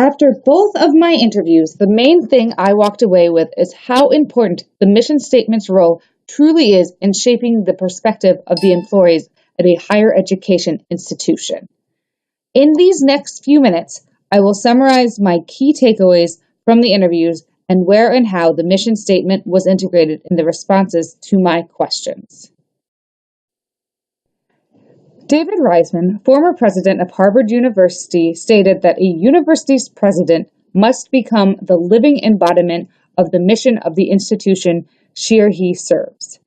After both of my interviews, the main thing I walked away with is how important the mission statement's role truly is in shaping the perspective of the employees at a higher education institution. In these next few minutes, I will summarize my key takeaways from the interviews and where and how the mission statement was integrated in the responses to my questions. David Reisman, former president of Harvard University, stated that a university's president must become the living embodiment of the mission of the institution she or he serves.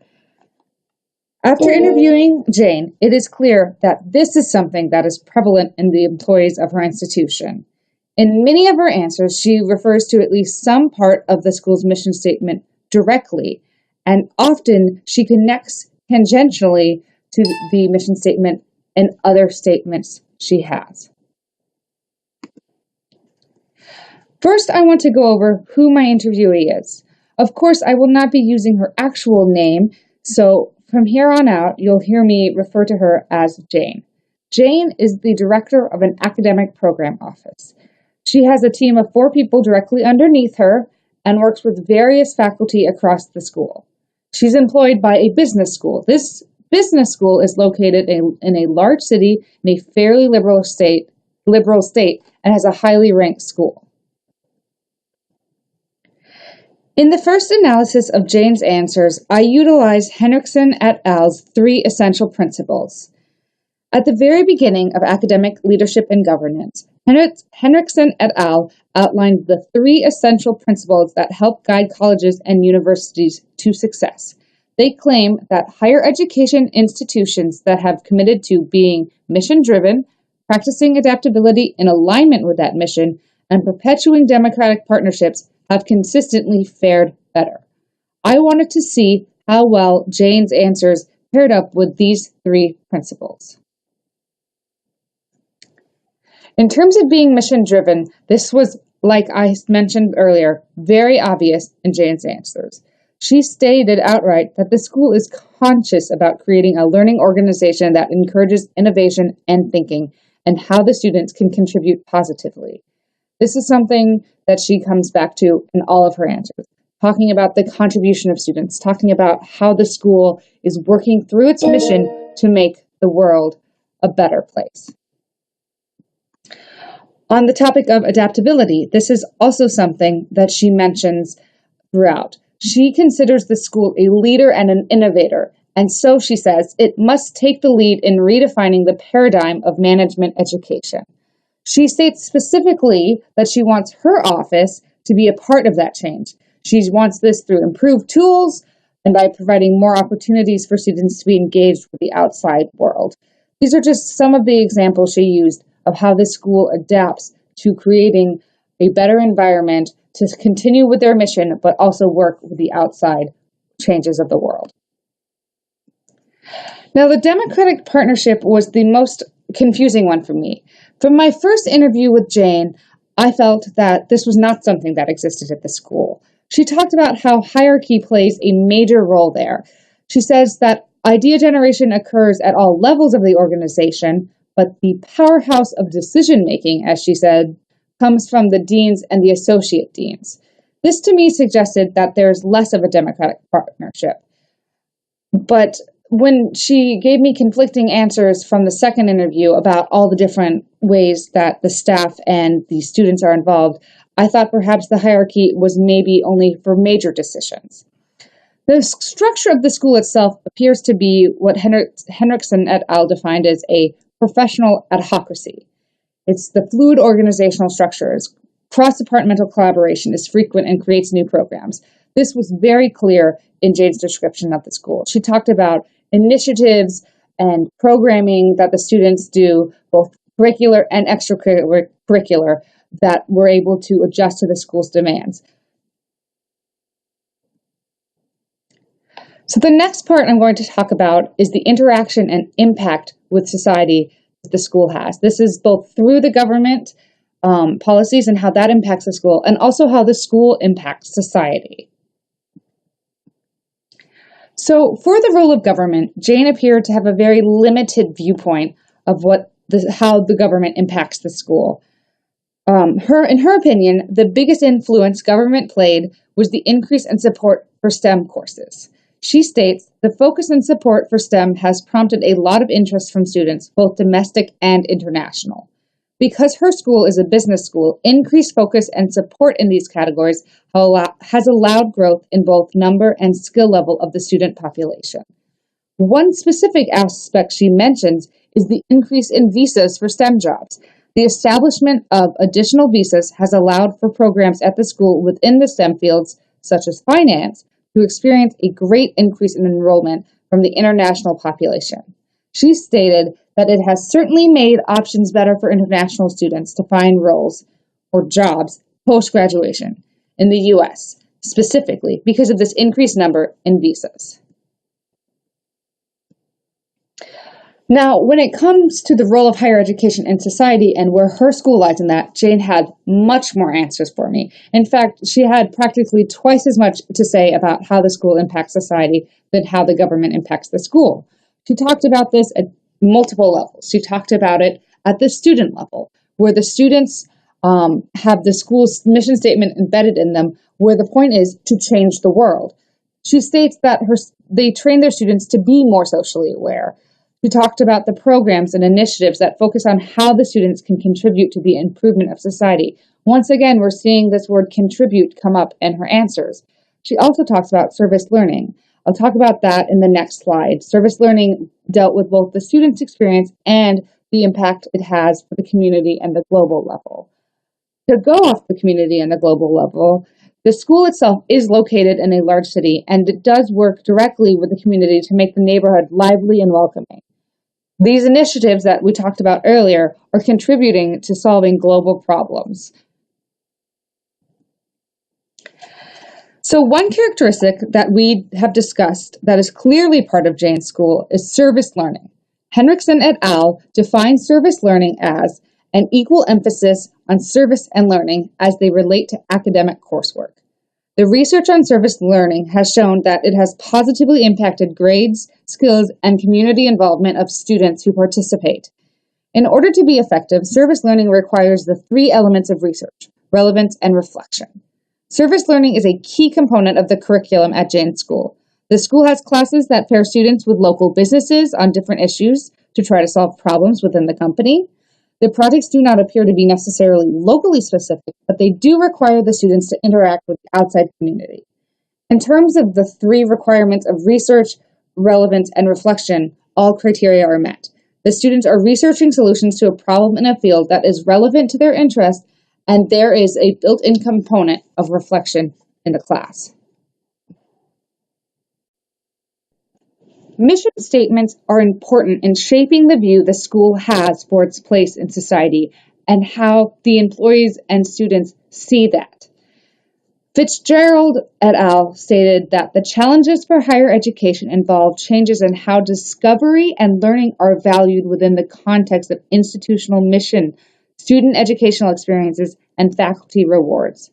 After interviewing Jane, it is clear that this is something that is prevalent in the employees of her institution. In many of her answers, she refers to at least some part of the school's mission statement directly, and often she connects tangentially to the mission statement and other statements she has. First, I want to go over who my interviewee is. Of course, I will not be using her actual name, so from here on out, you'll hear me refer to her as Jane. Jane is the director of an academic program office. She has a team of 4 people directly underneath her and works with various faculty across the school. She's employed by a business school. This business school is located in a large city in a fairly liberal state, and has a highly ranked school. In the first analysis of Jane's answers, I utilized Henriksen et al.'s 3 essential principles. At the very beginning of academic leadership and governance, Henriksen et al. Outlined the 3 essential principles that help guide colleges and universities to success. They claim that higher education institutions that have committed to being mission-driven, practicing adaptability in alignment with that mission, and perpetuating democratic partnerships have consistently fared better. I wanted to see how well Jane's answers paired up with these 3 principles. In terms of being mission-driven, this was, like I mentioned earlier, very obvious in Jane's answers. She stated outright that the school is conscious about creating a learning organization that encourages innovation and thinking, and how the students can contribute positively. This is something that she comes back to in all of her answers, talking about the contribution of students, talking about how the school is working through its mission to make the world a better place. On the topic of adaptability, this is also something that she mentions throughout. She considers the school a leader and an innovator, and so she says it must take the lead in redefining the paradigm of management education. She states specifically that she wants her office to be a part of that change. She wants this through improved tools and by providing more opportunities for students to be engaged with the outside world. These are just some of the examples she used of how the school adapts to creating a better environment to continue with their mission, but also work with the outside changes of the world. Now, the democratic partnership was the most confusing one for me. From my first interview with Jane, I felt that this was not something that existed at the school. She talked about how hierarchy plays a major role there. She says that idea generation occurs at all levels of the organization, but the powerhouse of decision-making, as she said, comes from the deans and the associate deans. This to me suggested that there's less of a democratic partnership. But when she gave me conflicting answers from the second interview about all the different ways that the staff and the students are involved, I thought perhaps the hierarchy was maybe only for major decisions. The structure of the school itself appears to be what Henriksen et al. Defined as a professional adhocracy. It's the fluid organizational structures. Cross-departmental collaboration is frequent and creates new programs. This was very clear in Jane's description of the school. She talked about initiatives and programming that the students do, both curricular and extracurricular, that were able to adjust to the school's demands. So the next part I'm going to talk about is the interaction and impact with society that the school has. This is both through the government policies and how that impacts the school, and also how the school impacts society. So for the role of government, Jane appeared to have a very limited viewpoint of how the government impacts the school. In her opinion, the biggest influence government played was the increase in support for STEM courses. She states, the focus and support for STEM has prompted a lot of interest from students, both domestic and international. Because her school is a business school, increased focus and support in these categories has allowed growth in both number and skill level of the student population. One specific aspect she mentions is the increase in visas for STEM jobs. The establishment of additional visas has allowed for programs at the school within the STEM fields, such as finance, to experience a great increase in enrollment from the international population. She stated that it has certainly made options better for international students to find roles or jobs post-graduation in the U.S., specifically because of this increased number in visas. Now, when it comes to the role of higher education in society and where her school lies in that, Jane had much more answers for me. In fact, she had practically twice as much to say about how the school impacts society than how the government impacts the school. She talked about this at multiple levels. She talked about it at the student level, where the students have the school's mission statement embedded in them, where the point is to change the world. She states that they train their students to be more socially aware. She talked about the programs and initiatives that focus on how the students can contribute to the improvement of society. Once again, we're seeing this word contribute come up in her answers. She also talks about service learning. I'll talk about that in the next slide. Service learning dealt with both the student's experience and the impact it has for the community and the global level. To go off the community and the global level, the school itself is located in a large city, and it does work directly with the community to make the neighborhood lively and welcoming. These initiatives that we talked about earlier are contributing to solving global problems. So one characteristic that we have discussed that is clearly part of Jane's school is service learning. Henriksen et al. Defines service learning as an equal emphasis on service and learning as they relate to academic coursework. The research on service learning has shown that it has positively impacted grades, skills, and community involvement of students who participate. In order to be effective, service learning requires the three elements of research: relevance and reflection. Service learning is a key component of the curriculum at Jane School. The school has classes that pair students with local businesses on different issues to try to solve problems within the company. The projects do not appear to be necessarily locally specific, but they do require the students to interact with the outside community. In terms of the three requirements of research, relevance, and reflection, all criteria are met. The students are researching solutions to a problem in a field that is relevant to their interest, and there is a built-in component of reflection in the class. Mission statements are important in shaping the view the school has for its place in society and how the employees and students see that. Fitzgerald et al. Stated that the challenges for higher education involve changes in how discovery and learning are valued within the context of institutional mission, student educational experiences, and faculty rewards.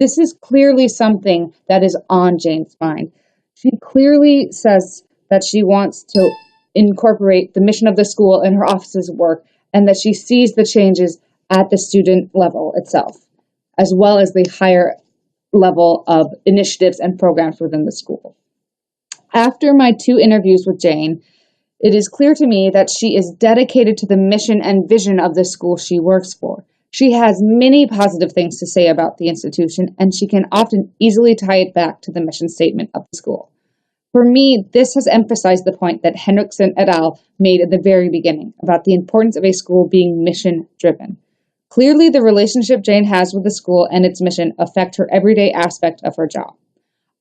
This is clearly something that is on Jane's mind. She clearly says that she wants to incorporate the mission of the school in her office's work, and that she sees the changes at the student level itself, as well as the higher level of initiatives and programs within the school. After my 2 interviews with Jane, it is clear to me that she is dedicated to the mission and vision of the school she works for. She has many positive things to say about the institution, and she can often easily tie it back to the mission statement of the school. For me, this has emphasized the point that Henriksen et al. Made at the very beginning about the importance of a school being mission-driven. Clearly, the relationship Jane has with the school and its mission affect her everyday aspect of her job.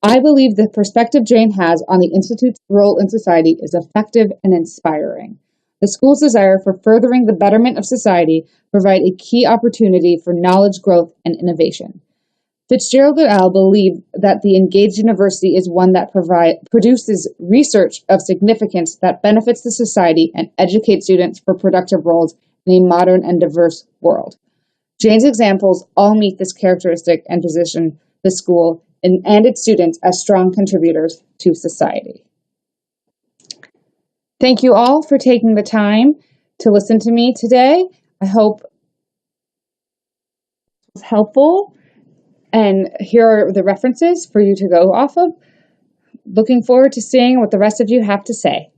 I believe the perspective Jane has on the Institute's role in society is effective and inspiring. The school's desire for furthering the betterment of society provide a key opportunity for knowledge growth and innovation. Fitzgerald et al. Believe that the engaged university is one that produces research of significance that benefits the society and educates students for productive roles in a modern and diverse world. Jane's examples all meet this characteristic and position the school and its students as strong contributors to society. Thank you all for taking the time to listen to me today. I hope helpful. And here are the references for you to go off of. Looking forward to seeing what the rest of you have to say.